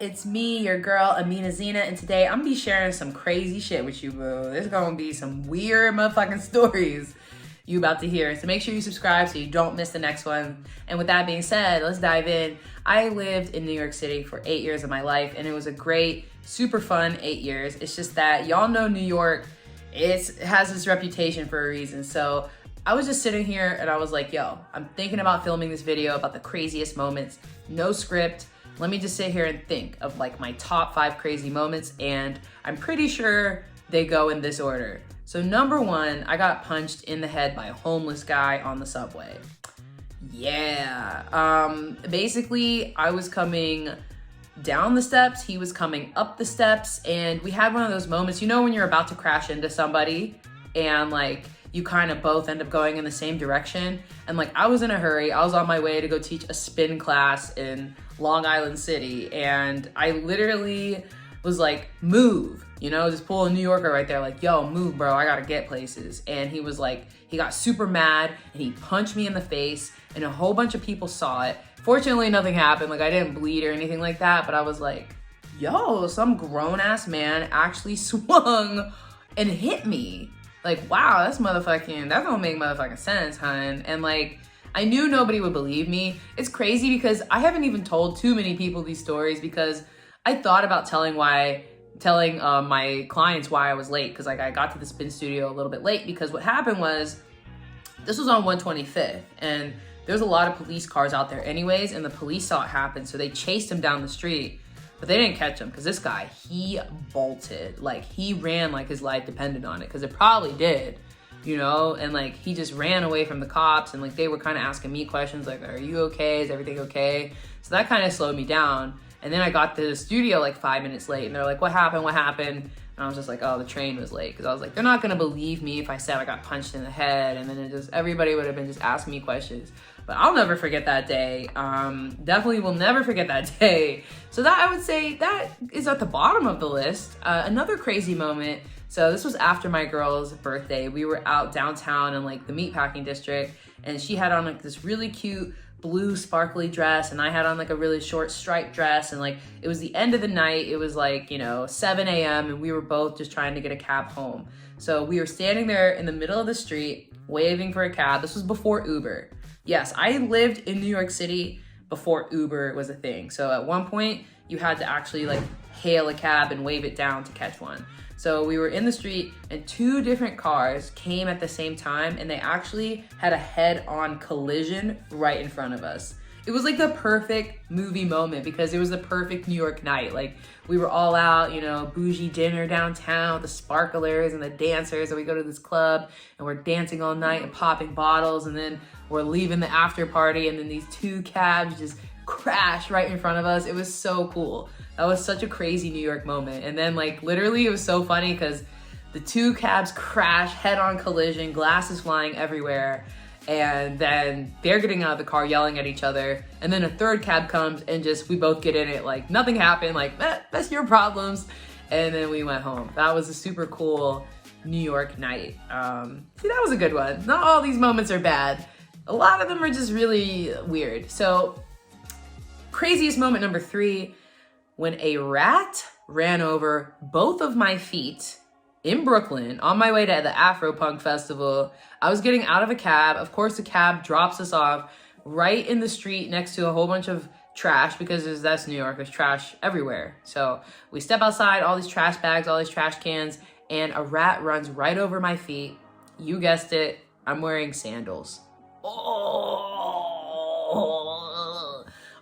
It's me, your girl, Amina Zena, and today I'm gonna be sharing some crazy shit with you, boo. There's gonna be some weird motherfucking stories you about to hear. So make sure you subscribe so you don't miss the next one. And with that being said, let's dive in. I lived in New York City for 8 years of my life, and it was a great, super fun 8 years. It's just that y'all know New York, it has this reputation for a reason. So I was just sitting here and I was like, yo, I'm thinking about filming this video about the craziest moments, no script. Let me just sit here and think of like my top 5 crazy moments, and I'm pretty sure they go in this order. So number 1, I got punched in the head by a homeless guy on the subway. Yeah, basically I was coming down the steps, he was coming up the steps, and we had one of those moments, you know, when you're about to crash into somebody and like you kind of both end up going in the same direction. And like, I was in a hurry. I was on my way to go teach a spin class in Long Island City. And I literally was like, move, you know, just pull a New Yorker right there. Like, yo, move, bro. I gotta get places. And he was like, he got super mad and he punched me in the face and a whole bunch of people saw it. Fortunately, nothing happened. Like, I didn't bleed or anything like that. But I was like, yo, some grown ass man actually swung and hit me. Like, wow, that don't make motherfucking sense, hun. And like, I knew nobody would believe me. It's crazy because I haven't even told too many people these stories because I thought about telling my clients why I was late. Cause like I got to the spin studio a little bit late because what happened was, this was on 125th and there's a lot of police cars out there anyways. And the police saw it happen. So they chased him down the street. But they didn't catch him because this guy, he bolted. Like, he ran like his life depended on it because it probably did, you know? And like, he just ran away from the cops and like, they were kind of asking me questions like, are you okay? Is everything okay? So that kind of slowed me down. And then I got to the studio like 5 minutes late and they're like, what happened? What happened? And I was just like, oh, the train was late. Cause I was like, they're not gonna believe me if I said I got punched in the head. And then everybody would have been just asking me questions. But I'll never forget that day. Definitely will never forget that day. So that, I would say, that is at the bottom of the list. Another crazy moment. So this was after my girl's birthday. We were out downtown in like the meatpacking district, and she had on like this really cute blue sparkly dress, and I had on like a really short striped dress, and like it was the end of the night. It was like, you know, 7 a.m. and we were both just trying to get a cab home. So we were standing there in the middle of the street waving for a cab. This was before Uber. Yes, I lived in New York City before Uber was a thing. So at one point you had to actually like hail a cab and wave it down to catch one. So we were in the street and 2 different cars came at the same time and they actually had a head-on collision right in front of us. It was like the perfect movie moment because it was the perfect New York night. Like, we were all out, you know, bougie dinner downtown with the sparklers and the dancers, and we go to this club and we're dancing all night and popping bottles, and then we're leaving the after party and then these 2 cabs just crash right in front of us. It was so cool. That was such a crazy New York moment. And then like literally it was so funny because the 2 cabs crash, head-on collision, glasses flying everywhere. And then they're getting out of the car yelling at each other. And then a 3rd cab comes and we both get in it like nothing happened, like that's your problems. And then we went home. That was a super cool New York night. See, that was a good one. Not all these moments are bad. A lot of them are just really weird. So craziest moment number 3, when a rat ran over both of my feet in Brooklyn on my way to the Afropunk Festival. I was getting out of a cab. Of course, the cab drops us off right in the street next to a whole bunch of trash because that's New York, there's trash everywhere. So we step outside, all these trash bags, all these trash cans, and a rat runs right over my feet. You guessed it, I'm wearing sandals. Oh,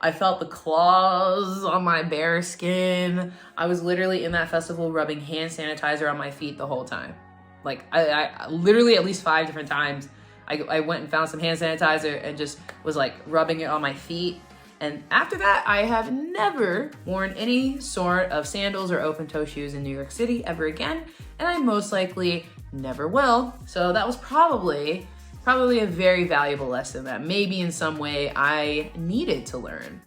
I felt the claws on my bare skin. I was literally in that festival rubbing hand sanitizer on my feet the whole time. Like I literally at least 5 different times, I went and found some hand sanitizer and just was like rubbing it on my feet. And after that, I have never worn any sort of sandals or open toe shoes in New York City ever again. And I most likely never will. So that was probably a very valuable lesson that maybe in some way I needed to learn.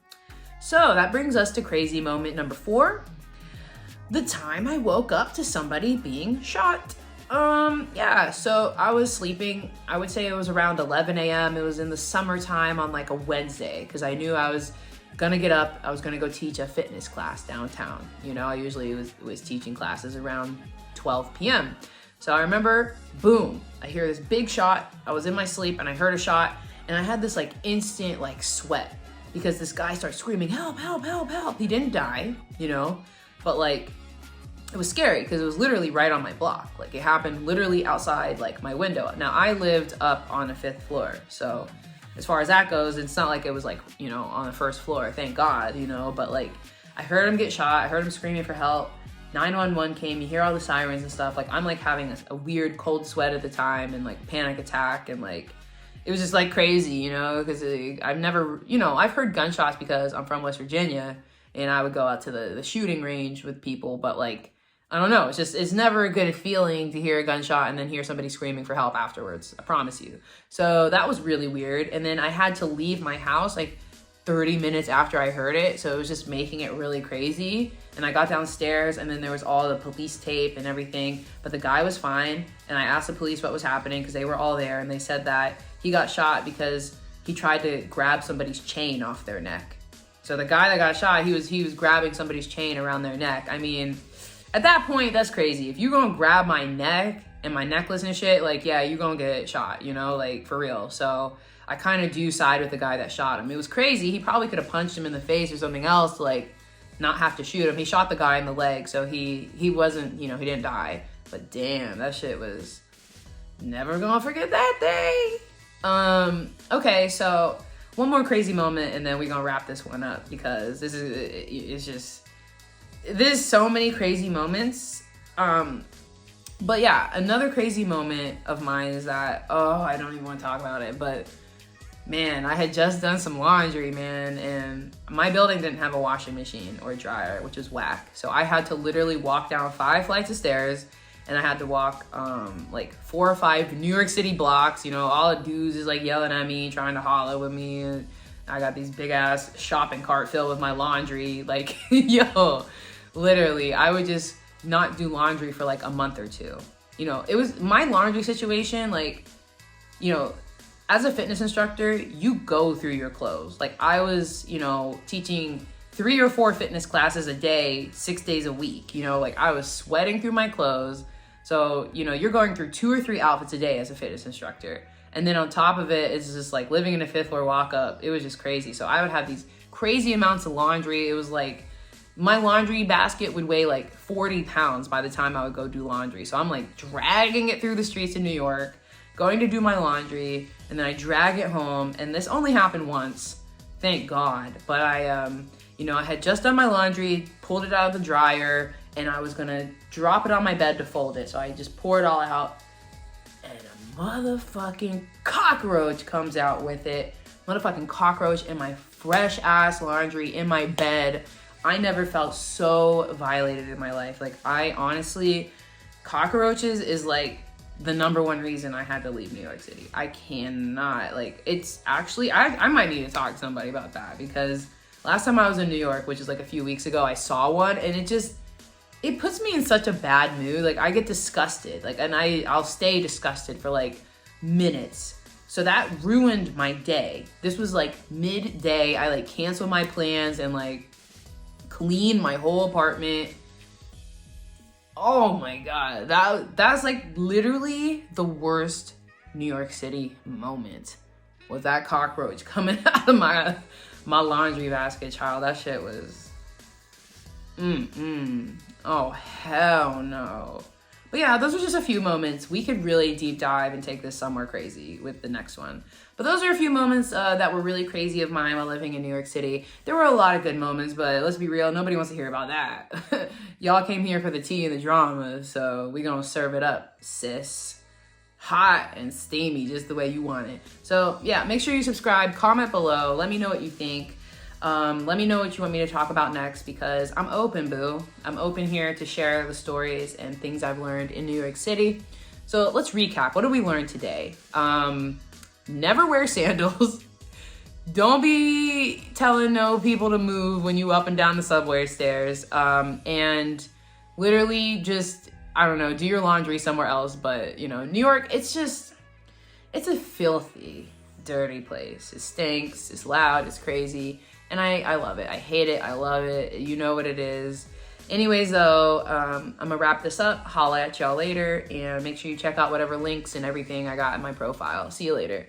So that brings us to crazy moment number 4. The time I woke up to somebody being shot. Yeah, so I was sleeping, I would say it was around 11 a.m. It was in the summertime on like a Wednesday because I knew I was gonna get up. I was gonna go teach a fitness class downtown. You know, I usually was teaching classes around 12 p.m. So I remember, boom, I hear this big shot. I was in my sleep and I heard a shot, and I had this like instant like sweat because this guy starts screaming, help, help, help, help. He didn't die, you know, but like, it was scary because it was literally right on my block. Like it happened literally outside like my window. Now I lived up on the 5th floor. So as far as that goes, it's not like it was like, you know, on the 1st floor, thank God, you know, but like I heard him get shot. I heard him screaming for help. 911 came, you hear all the sirens and stuff. Like I'm like having a weird cold sweat at the time and like panic attack, and like, it was just like crazy, you know, because I've never, you know, I've heard gunshots because I'm from West Virginia and I would go out to the shooting range with people, but like, I don't know. It's never a good feeling to hear a gunshot and then hear somebody screaming for help afterwards. I promise you. So that was really weird. And then I had to leave my house like 30 minutes after I heard it. So it was just making it really crazy. And I got downstairs and then there was all the police tape and everything, but the guy was fine. And I asked the police what was happening because they were all there, and they said that he got shot because he tried to grab somebody's chain off their neck. So the guy that got shot, he was grabbing somebody's chain around their neck. I mean, at that point, that's crazy. If you're gonna grab my neck and my necklace and shit, like, yeah, you're gonna get shot, you know, like, for real. So I kind of do side with the guy that shot him. It was crazy. He probably could have punched him in the face or something else to, like, not have to shoot him. He shot the guy in the leg, so he wasn't, you know, he didn't die. But damn, that shit was, never gonna forget that day. Okay, so one more crazy moment, and then we're gonna wrap this one up because there's so many crazy moments. But yeah, another crazy moment of mine is that, I don't even want to talk about it, but man, I had just done some laundry, man, and my building didn't have a washing machine or a dryer, which is whack. So I had to literally walk down 5 flights of stairs, and I had to walk like 4 or 5 New York City blocks. You know, all the dudes is like yelling at me, trying to holler with me, and I got these big ass shopping cart filled with my laundry. Like, yo, literally, I would just not do laundry for like a month or 2. You know, it was my laundry situation, like, you know, as a fitness instructor, you go through your clothes. Like I was, you know, teaching 3 or 4 fitness classes a day, 6 days a week. You know, like I was sweating through my clothes. So, you know, you're going through 2 or 3 outfits a day as a fitness instructor. And then on top of it, it's just like living in a 5th floor walk up. It was just crazy. So I would have these crazy amounts of laundry. It was like, my laundry basket would weigh like 40 pounds by the time I would go do laundry. So I'm like dragging it through the streets of New York, going to do my laundry, and then I drag it home. And this only happened once, thank God. But I, you know, I had just done my laundry, pulled it out of the dryer, and I was gonna drop it on my bed to fold it. So I just pour it all out, and a motherfucking cockroach comes out with it. Motherfucking cockroach in my fresh ass laundry in my bed. I never felt so violated in my life. Like I honestly, cockroaches is like the #1 reason I had to leave New York City. I cannot, like, it's actually, I might need to talk to somebody about that, because last time I was in New York, which is like a few weeks ago, I saw one, and it puts me in such a bad mood. Like I get disgusted, like, and I'll stay disgusted for like minutes. So that ruined my day. This was like midday. I like canceled my plans and like cleaned my whole apartment. Oh my God, that's like literally the worst New York City moment, was that cockroach coming out of my laundry basket, child. That shit was, oh hell no. But yeah, those are just a few moments. We could really deep dive and take this somewhere crazy with the next one. But those are a few moments that were really crazy of mine while living in New York City. There were a lot of good moments, but let's be real, nobody wants to hear about that. Y'all came here for the tea and the drama, so we gonna serve it up, sis. Hot and steamy, just the way you want it. So yeah, make sure you subscribe, comment below, let me know what you think. Let me know what you want me to talk about next, because I'm open, boo. I'm open here to share the stories and things I've learned in New York City. So let's recap. What did we learn today? Never wear sandals. Don't be telling no people to move when you up and down the subway stairs. And literally just, I don't know, do your laundry somewhere else. But, you know, New York, it's a filthy, dirty place. It stinks, it's loud, it's crazy. And I love it. I hate it. I love it. You know what it is. Anyways, though, I'm gonna wrap this up. Holla at y'all later, and make sure you check out whatever links and everything I got in my profile. See you later.